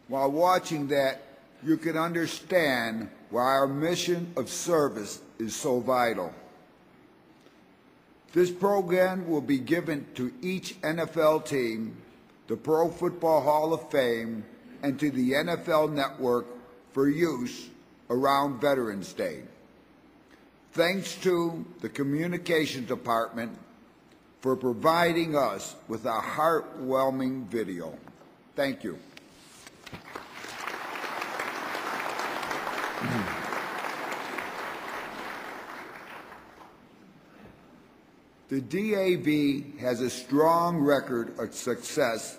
While watching that, you can understand why our mission of service is so vital. This program will be given to each NFL team, the Pro Football Hall of Fame, and to the NFL Network for use around Veterans Day. Thanks to the Communications Department for providing us with a heartwarming video. Thank you. The DAV has a strong record of success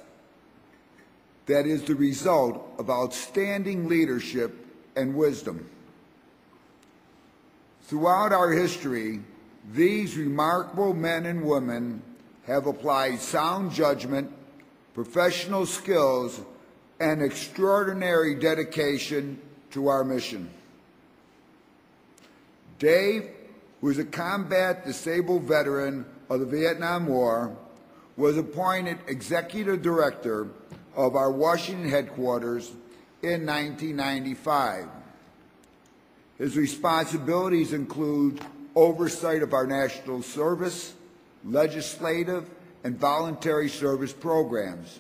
that is the result of outstanding leadership and wisdom. Throughout our history, these remarkable men and women have applied sound judgment, professional skills, and extraordinary dedication to our mission. Dave, who is a combat disabled veteran of the Vietnam War, was appointed Executive Director of our Washington headquarters in 1995. His responsibilities include oversight of our national service, legislative, and voluntary service programs.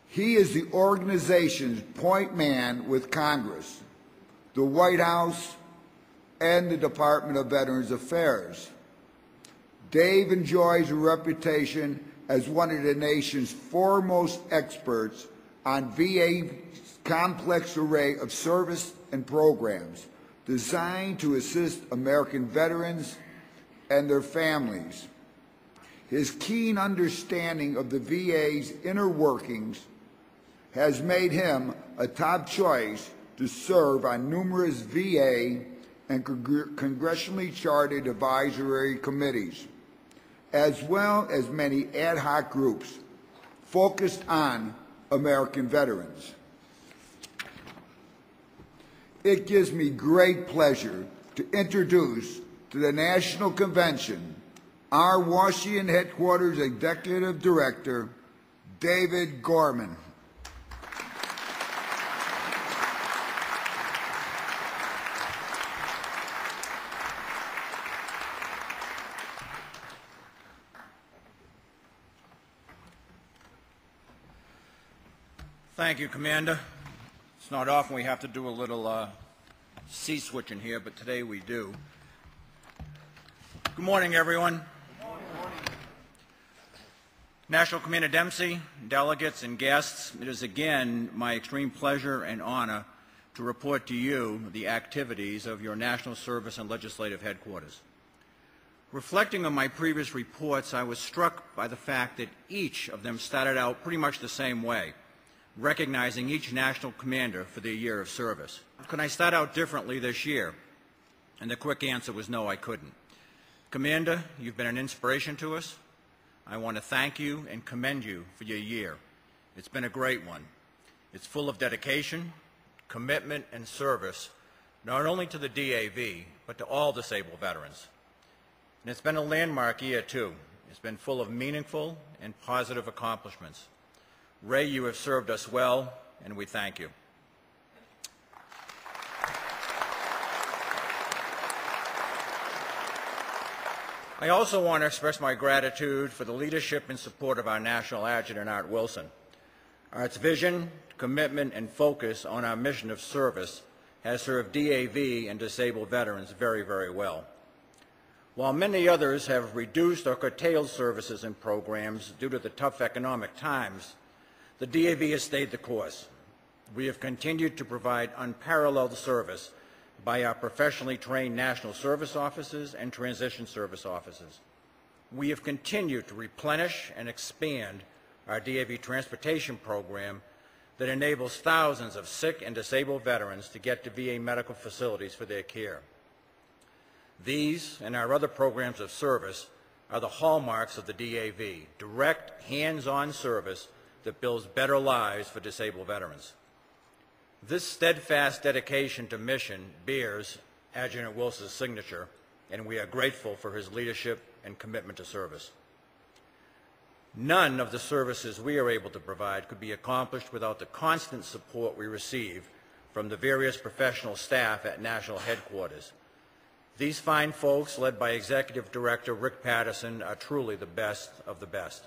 He is the organization's point man with Congress, the White House, and the Department of Veterans Affairs. Dave enjoys a reputation as one of the nation's foremost experts on VA's complex array of service and programs designed to assist American veterans and their families. His keen understanding of the VA's inner workings has made him a top choice to serve on numerous VA and congressionally chartered advisory committees, as well as many ad hoc groups focused on American veterans. It gives me great pleasure to introduce to the National Convention our Washington headquarters Executive Director, David Gorman. Thank you, Commander. It's not often we have to do a little seat switching here, but today we do. Good morning, everyone. Good morning. National Commander Dempsey, delegates, and guests, it is again my extreme pleasure and honor to report to you the activities of your National Service and Legislative Headquarters. Reflecting on my previous reports, I was struck by the fact that each of them started out pretty much the same way, recognizing each national commander for their year of service. Could I start out differently this year? And the quick answer was no, I couldn't. Commander, you've been an inspiration to us. I want to thank you and commend you for your year. It's been a great one. It's full of dedication, commitment, and service, not only to the DAV, but to all disabled veterans. And it's been a landmark year, too. It's been full of meaningful and positive accomplishments. Ray, you have served us well, and we thank you. I also want to express my gratitude for the leadership and support of our National Adjutant, Art Wilson. Art's vision, commitment, and focus on our mission of service has served DAV and disabled veterans very, very well. While many others have reduced or curtailed services and programs due to the tough economic times, the DAV has stayed the course. We have continued to provide unparalleled service by our professionally trained National Service Officers and Transition Service Officers. We have continued to replenish and expand our DAV transportation program that enables thousands of sick and disabled veterans to get to VA medical facilities for their care. These and our other programs of service are the hallmarks of the DAV, direct, hands-on service that builds better lives for disabled veterans. This steadfast dedication to mission bears Adjutant Wilson's signature, and we are grateful for his leadership and commitment to service. None of the services we are able to provide could be accomplished without the constant support we receive from the various professional staff at national headquarters. These fine folks, led by Executive Director Rick Patterson, are truly the best of the best.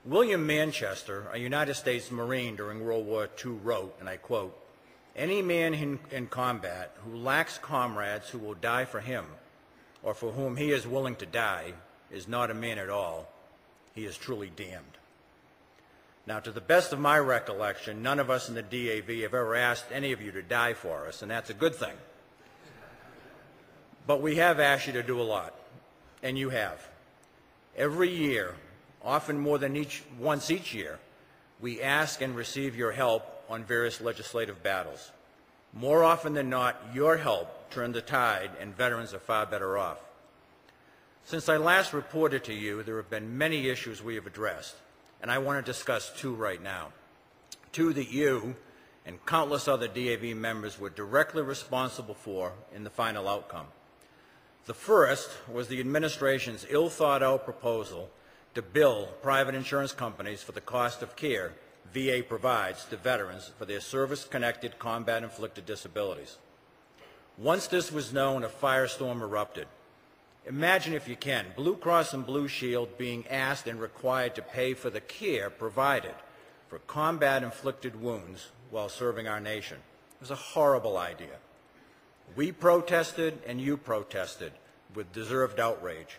William Manchester, a United States Marine during World War II, wrote, and I quote, "Any man in combat who lacks comrades who will die for him or for whom he is willing to die is not a man at all. He is truly damned." Now, to the best of my recollection, none of us in the DAV have ever asked any of you to die for us, and that's a good thing. But we have asked you to do a lot, and you have. Every year, often more than once each year, we ask and receive your help on various legislative battles. More often than not, your help turned the tide, and veterans are far better off. Since I last reported to you, there have been many issues we have addressed, and I want to discuss two right now. Two that you and countless other DAV members were directly responsible for in the final outcome. The first was the administration's ill-thought-out proposal to bill private insurance companies for the cost of care VA provides to veterans for their service-connected combat-inflicted disabilities. Once this was known, a firestorm erupted. Imagine, if you can, Blue Cross and Blue Shield being asked and required to pay for the care provided for combat-inflicted wounds while serving our nation. It was a horrible idea. We protested and you protested with deserved outrage.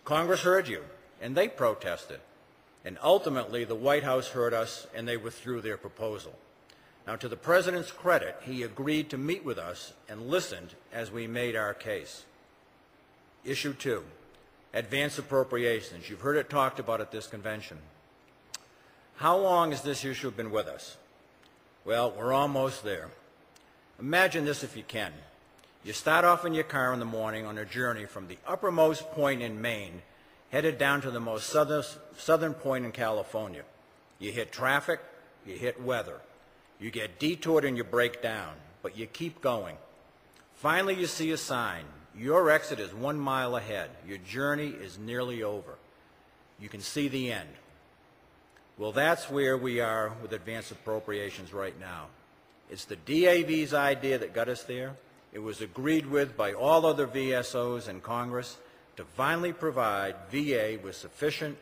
Congress heard you and they protested. And ultimately, the White House heard us and they withdrew their proposal. Now, to the President's credit, he agreed to meet with us and listened as we made our case. Issue 2, advance appropriations. You've heard it talked about at this convention. How long has this issue been with us? Well, we're almost there. Imagine this if you can. You start off in your car in the morning on a journey from the uppermost point in Maine, headed down to the most southern point in California. You hit traffic, you hit weather. You get detoured and you break down, but you keep going. Finally, you see a sign. Your exit is 1 mile ahead. Your journey is nearly over. You can see the end. Well, that's where we are with advance appropriations right now. It's the DAV's idea that got us there. It was agreed with by all other VSOs in Congress to finally provide VA with sufficient,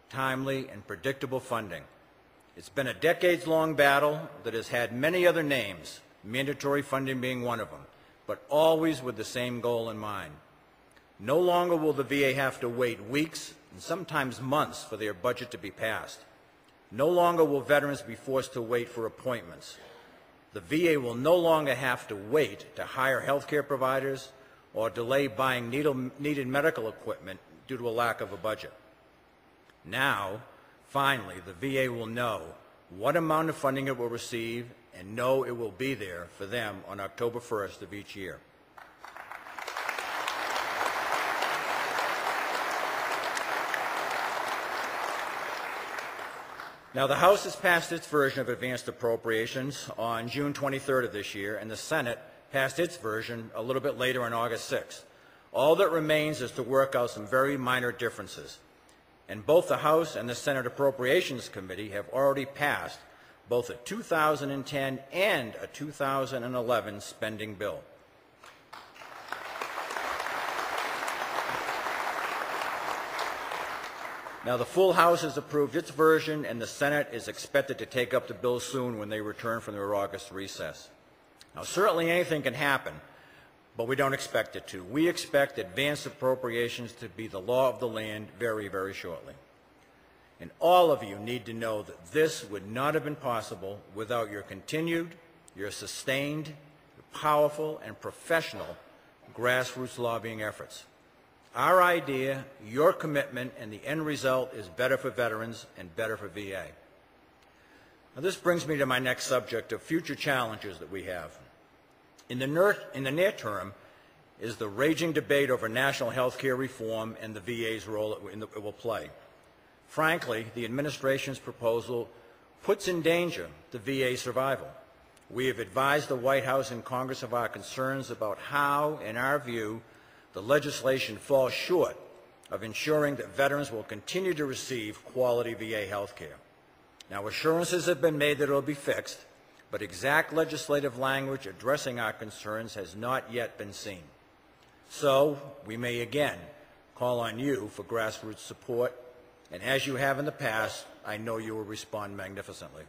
timely, and predictable funding. It's been a decades-long battle that has had many other names, mandatory funding being one of them, but always with the same goal in mind. No longer will the VA have to wait weeks and sometimes months for their budget to be passed. No longer will veterans be forced to wait for appointments. The VA will no longer have to wait to hire health care providers or delay buying needed medical equipment due to a lack of a budget. Now, finally, the VA will know what amount of funding it will receive and know it will be there for them on October 1st of each year. Now, the House has passed its version of advanced appropriations on June 23rd of this year, and the Senate passed its version a little bit later on August 6th. All that remains is to work out some very minor differences. And both the House and the Senate Appropriations Committee have already passed both a 2010 and a 2011 spending bill. Now, the full House has approved its version, and the Senate is expected to take up the bill soon when they return from their August recess. Now, certainly anything can happen, but we don't expect it to. We expect advanced appropriations to be the law of the land very, very shortly. And all of you need to know that this would not have been possible without your continued, your sustained, your powerful, and professional grassroots lobbying efforts. Our idea, your commitment, and the end result is better for veterans and better for VA. Now, this brings me to my next subject of future challenges that we have. In the near term is the raging debate over national health care reform and the VA's role it will play. Frankly, the administration's proposal puts in danger the VA's survival. We have advised the White House and Congress of our concerns about how, in our view, the legislation falls short of ensuring that veterans will continue to receive quality VA health care. Now, assurances have been made that it will be fixed, but exact legislative language addressing our concerns has not yet been seen. So, we may again call on you for grassroots support, and as you have in the past, I know you will respond magnificently.